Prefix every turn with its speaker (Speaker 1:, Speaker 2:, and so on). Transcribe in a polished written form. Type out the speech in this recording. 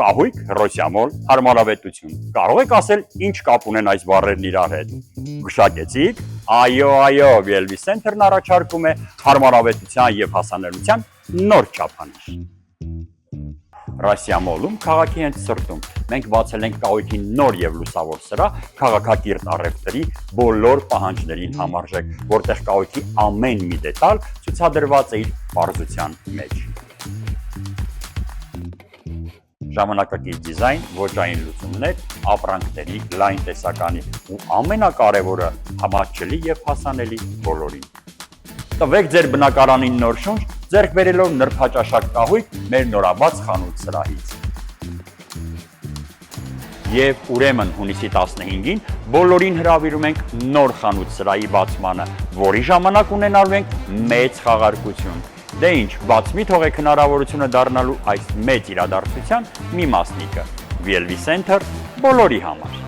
Speaker 1: Կահույք, ռոսիամոլ, հարմարավետություն։ Կարող եք ասել, ինչ կապ ունեն այս բառերն իրար հետ։ Գշակեցիք, այո, Velvi Center-ն առաջարկում է հարմարավետության եւ հասանելիության նոր չափանիշ։ Ռոսիամոլում քաղաքի հենց սրտում մենք բացել ենք կահույքի նոր եւ լուսավոր սրահ քաղաքակիրթ առևտրի բոլոր պահանջներին համարժեք, որտեղ կահույքի ամեն մի դետալ ցուցադրված է իր պարզության մեջ։ Ժամանակակից դիզայն, ոճային լուծումներ, ապրանքների լայն տեսականի ու ամենակարևորը համաչելի եւ հասանելի բոլորին։ Տվեք ձեր բնակարանին նոր շունչ, ձեռք բերելով նրբաճաշակ կահույք մեր նորաբաց խանութ սրահից։ Եվ ուրեմն հունիսի 15-ին բոլորին հրավիրում ենք նոր խանութ սրահի բացմանը, որի ժամանակ ունենալու ենք մեծ խաղարկություն։ Դե ինչ, բաց մի թողեք հնարավորությունը դառնալու այս մեծ իրադարձության մի մասնիկը։ Velvi Center բոլորի համար։